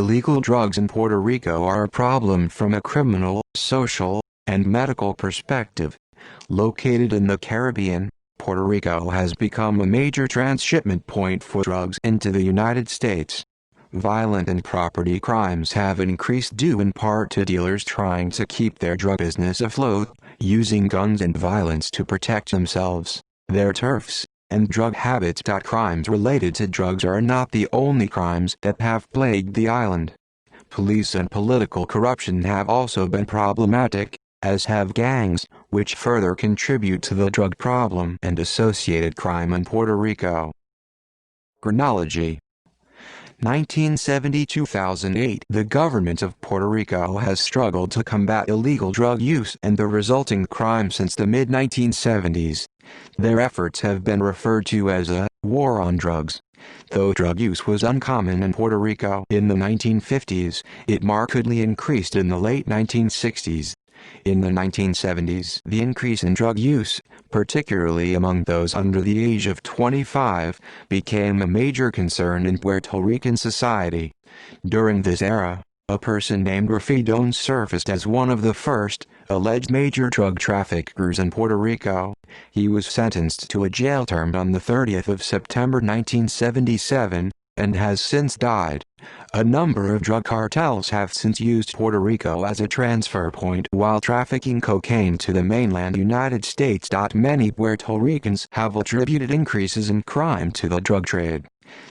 Illegal drugs in Puerto Rico are a problem from a criminal, social, and medical perspective. Located in the Caribbean, Puerto Rico has become a major transshipment point for drugs into the United States. Violent and property crimes have increased due in part to dealers trying to keep their drug business afloat, using guns and violence to protect themselves, their turfs, and drug habits. Crimes related to drugs are not the only crimes that have plagued the island. Police and political corruption have also been problematic, as have gangs, which further contribute to the drug problem and associated crime in Puerto Rico. Chronology: 1970–2008. The government of Puerto Rico has struggled to combat illegal drug use and the resulting crime since the mid-1970s. Their efforts have been referred to as a war on drugs. Though drug use was uncommon in Puerto Rico in the 1950s, it markedly increased in the late 1960s. In the 1970s, the increase in drug use, particularly among those under the age of 25, became a major concern in Puerto Rican society. During this era, a person named Rafidon surfaced as one of the first alleged major drug traffickers in Puerto Rico. He was sentenced to a jail term on the 30th of September 1977, and has since died. A number of drug cartels have since used Puerto Rico as a transfer point while trafficking cocaine to the mainland United States. Many Puerto Ricans have attributed increases in crime to the drug trade.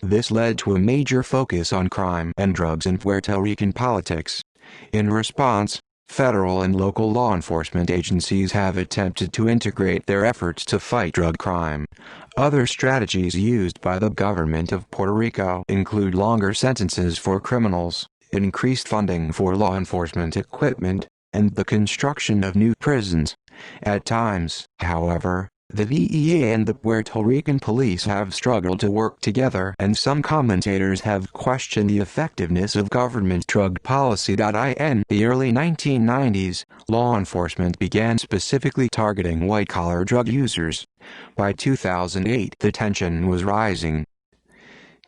This led to a major focus on crime and drugs in Puerto Rican politics. In response, federal and local law enforcement agencies have attempted to integrate their efforts to fight drug crime. Other strategies used by the government of Puerto Rico include longer sentences for criminals, increased funding for law enforcement equipment, and the construction of new prisons. At times, however, the DEA and the Puerto Rican police have struggled to work together, and some commentators have questioned the effectiveness of government drug policy. In the early 1990s, law enforcement began specifically targeting white-collar drug users. By 2008, the tension was rising.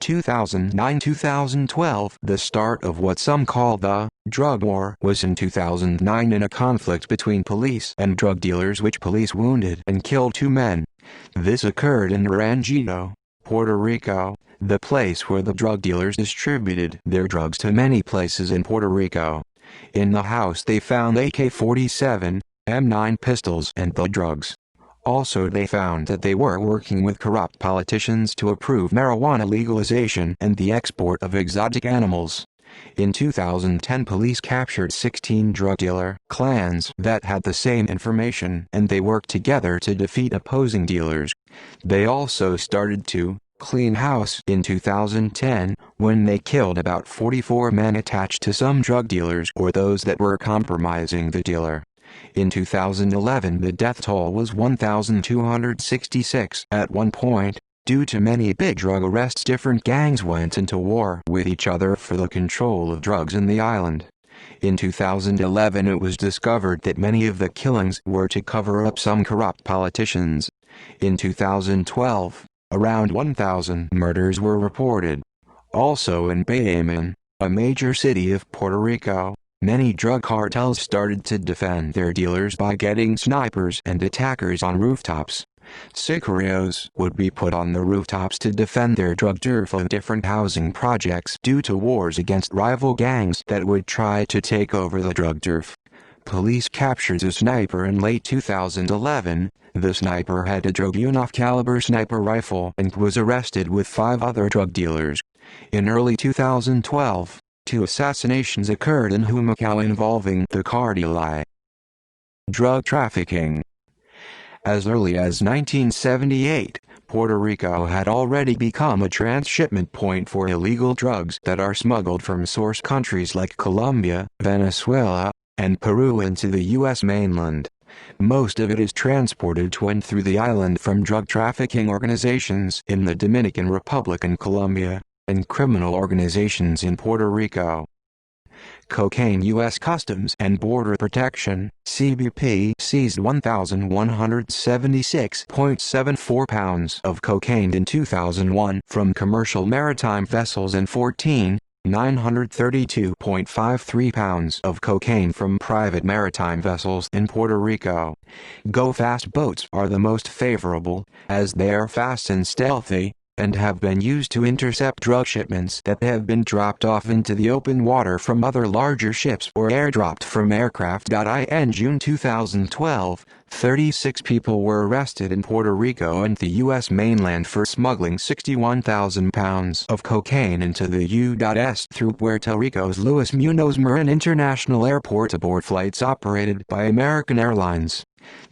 2009–2012. The start of what some call the drug war was in 2009 in a conflict between police and drug dealers which police wounded and killed 2 men. This occurred in Naranjito, Puerto Rico, the place where the drug dealers distributed their drugs to many places in Puerto Rico. In the house they found AK-47, M9 pistols and the drugs. Also, they found that they were working with corrupt politicians to approve marijuana legalization and the export of exotic animals. In 2010, police captured 16 drug dealer clans that had the same information, and they worked together to defeat opposing dealers. They also started to clean house in 2010, when they killed about 44 men attached to some drug dealers or those that were compromising the dealer. In 2011, the death toll was 1,266. At one point, due to many big drug arrests, different gangs went into war with each other for the control of drugs in the island. In 2011, it was discovered that many of the killings were to cover up some corrupt politicians. In 2012, around 1,000 murders were reported. Also in Bayamon, a major city of Puerto Rico, many drug cartels started to defend their dealers by getting snipers and attackers on rooftops. Sicarios would be put on the rooftops to defend their drug turf in different housing projects due to wars against rival gangs that would try to take over the drug turf. Police captured a sniper in late 2011. The sniper had a Dragunov caliber sniper rifle and was arrested with 5 other drug dealers. In early 2012, 2 assassinations occurred in Humacao involving the cartel. Drug trafficking. As early as 1978, Puerto Rico had already become a transshipment point for illegal drugs that are smuggled from source countries like Colombia, Venezuela, and Peru into the U.S. mainland. Most of it is transported to and through the island from drug trafficking organizations in the Dominican Republic and Colombia, and criminal organizations in Puerto Rico. Cocaine. U.S. Customs and Border Protection (CBP) seized 1,176.74 pounds of cocaine in 2001 from commercial maritime vessels and 14 932.53 pounds of cocaine from private maritime vessels in Puerto Rico. Go-fast boats are the most favorable, as they are fast and stealthy, and have been used to intercept drug shipments that have been dropped off into the open water from other larger ships or airdropped from aircraft. In June 2012, 36 people were arrested in Puerto Rico and the U.S. mainland for smuggling 61,000 pounds of cocaine into the U.S. through Puerto Rico's Luis Muñoz Marin International Airport aboard flights operated by American Airlines.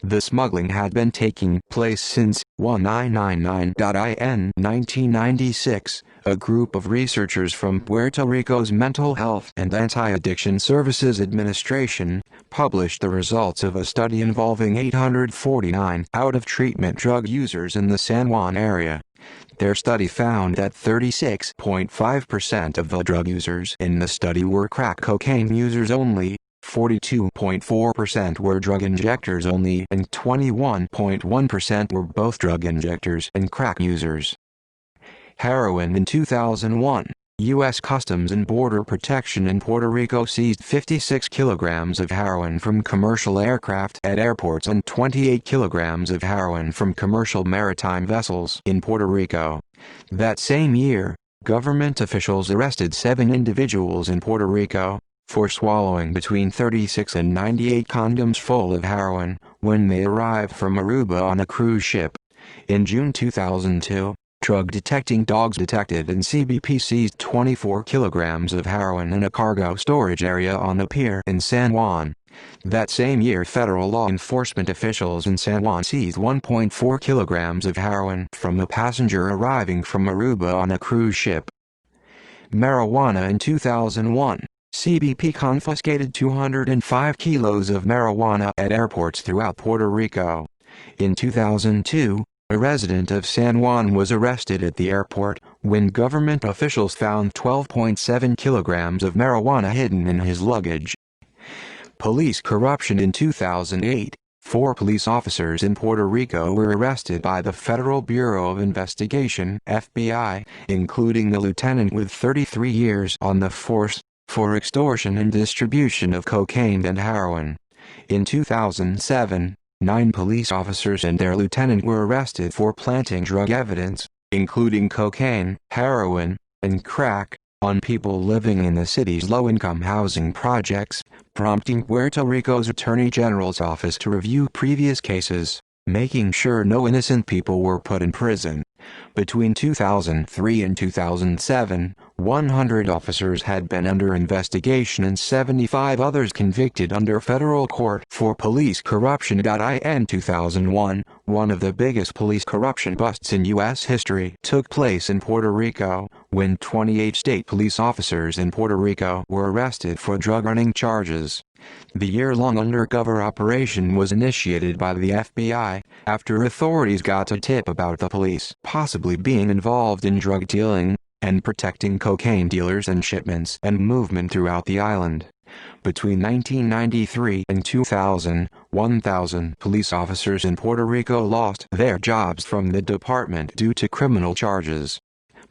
The smuggling had been taking place since 1999. In 1996, a group of researchers from Puerto Rico's Mental Health and Anti-Addiction Services Administration published the results of a study involving 849 out-of-treatment drug users in the San Juan area. Their study found that 36.5% of the drug users in the study were crack cocaine users only, 42.4% were drug injectors only, and 21.1% were both drug injectors and crack users. Heroin. In 2001, U.S. Customs and Border Protection in Puerto Rico seized 56 kilograms of heroin from commercial aircraft at airports and 28 kilograms of heroin from commercial maritime vessels in Puerto Rico. That same year, government officials arrested 7 individuals in Puerto Rico for swallowing between 36 and 98 condoms full of heroin when they arrived from Aruba on a cruise ship. In June 2002, drug detecting dogs detected and CBP seized 24 kilograms of heroin in a cargo storage area on a pier in San Juan. That same year, federal law enforcement officials in San Juan seized 1.4 kilograms of heroin from a passenger arriving from Aruba on a cruise ship. Marijuana. In 2001, CBP confiscated 205 kilos of marijuana at airports throughout Puerto Rico. In 2002, a resident of San Juan was arrested at the airport when government officials found 12.7 kilograms of marijuana hidden in his luggage. Police corruption. In 2008, 4 police officers in Puerto Rico were arrested by the Federal Bureau of Investigation (FBI), including the lieutenant with 33 years on the force, for extortion and distribution of cocaine and heroin. In 2007, 9 police officers and their lieutenant were arrested for planting drug evidence, including cocaine, heroin, and crack, on people living in the city's low-income housing projects, prompting Puerto Rico's Attorney General's office to review previous cases, making sure no innocent people were put in prison. Between 2003 and 2007, 100 officers had been under investigation and 75 others convicted under federal court for police corruption. In 2001, one of the biggest police corruption busts in U.S. history took place in Puerto Rico, when 28 state police officers in Puerto Rico were arrested for drug running charges. The year-long undercover operation was initiated by the FBI, after authorities got a tip about the police possibly being involved in drug dealing, and protecting cocaine dealers and shipments and movement throughout the island. Between 1993 and 2000, 1,000 police officers in Puerto Rico lost their jobs from the department due to criminal charges.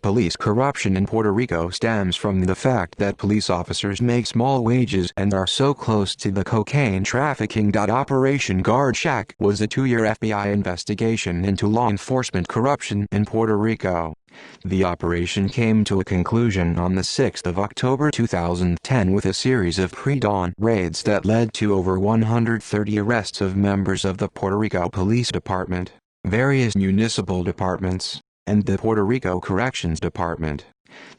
Police corruption in Puerto Rico stems from the fact that police officers make small wages and are so close to the cocaine trafficking. Operation Guard Shack was a 2-year FBI investigation into law enforcement corruption in Puerto Rico. The operation came to a conclusion on the 6th of October 2010 with a series of pre-dawn raids that led to over 130 arrests of members of the Puerto Rico Police Department, various municipal departments, and the Puerto Rico Corrections Department.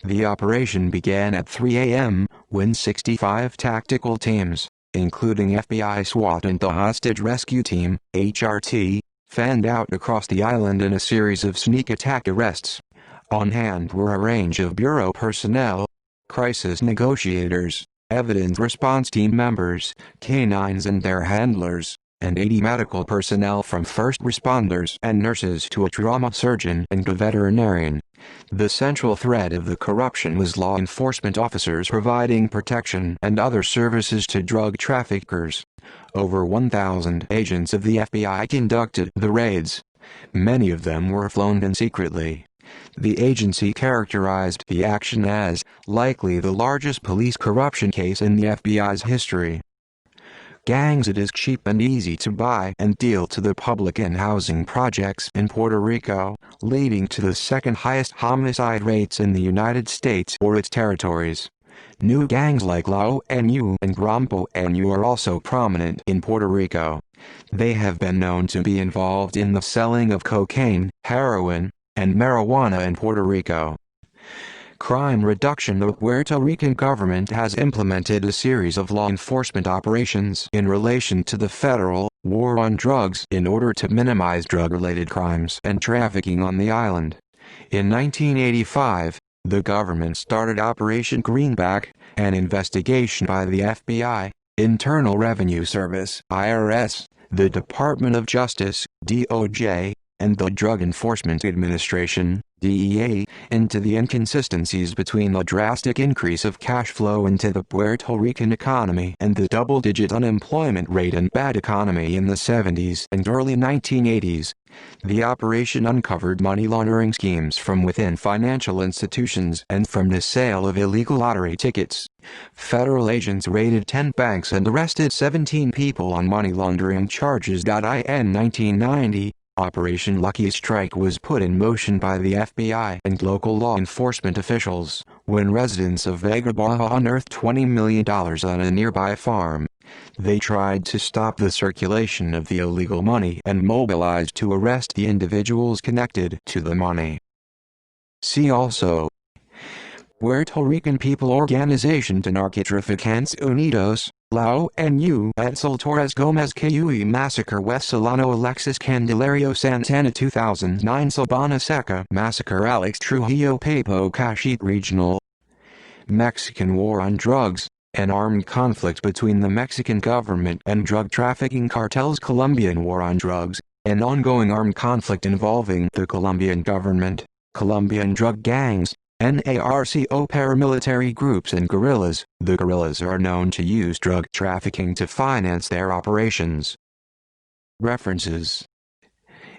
The operation began at 3 a.m., when 65 tactical teams, including FBI SWAT and the Hostage Rescue Team, HRT, fanned out across the island in a series of sneak attack arrests. On hand were a range of bureau personnel, crisis negotiators, evidence response team members, canines and their handlers, and 80 medical personnel from first responders and nurses to a trauma surgeon and a veterinarian. The central thread of the corruption was law enforcement officers providing protection and other services to drug traffickers. Over 1,000 agents of the FBI conducted the raids. Many of them were flown in secretly, The agency characterized the action as likely the largest police corruption case in the FBI's history. Gangs. It is cheap and easy to buy and deal to the public in housing projects in Puerto Rico, leading to the second highest homicide rates in the United States or its territories. New gangs like La ONU and Grompo NU are also prominent in Puerto Rico. They have been known to be involved in the selling of cocaine, heroin, and marijuana in Puerto Rico. Crime reduction. The Puerto Rican government has implemented a series of law enforcement operations in relation to the federal war on drugs in order to minimize drug-related crimes and trafficking on the island. In 1985, the government started Operation Greenback, an investigation by the FBI, Internal Revenue Service (IRS), the Department of Justice (DOJ), and the Drug Enforcement Administration (DEA), into the inconsistencies between the drastic increase of cash flow into the Puerto Rican economy and the double-digit unemployment rate and bad economy in the 70s and early 1980s. The operation uncovered money laundering schemes from within financial institutions and from the sale of illegal lottery tickets. Federal agents raided 10 banks and arrested 17 people on money laundering charges. In 1990, Operation Lucky Strike was put in motion by the FBI and local law enforcement officials when residents of Vega Baja unearthed $20 million on a nearby farm. They tried to stop the circulation of the illegal money and mobilized to arrest the individuals connected to the money. See also: Puerto Rican People Organization de Narcotraficantes Unidos, La ONU, Edsel Torres Gomez Cayui Massacre, West Solano, Alexis Candelario Santana 2009, Sabana Seca Massacre, Alex Trujillo Papo Cachit Regional. Mexican War on Drugs, an armed conflict between the Mexican government and drug trafficking cartels. Colombian War on Drugs, an ongoing armed conflict involving the Colombian government, Colombian drug gangs, NARCO paramilitary groups and guerrillas. The guerrillas are known to use drug trafficking to finance their operations. References.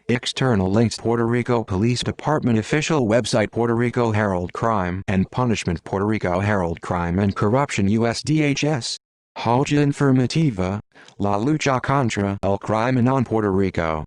External links: Puerto Rico Police Department official website, Puerto Rico Herald Crime and Punishment, Puerto Rico Herald Crime and Corruption, USDHS. Hoja Informativa, La lucha contra el crimen en Puerto Rico.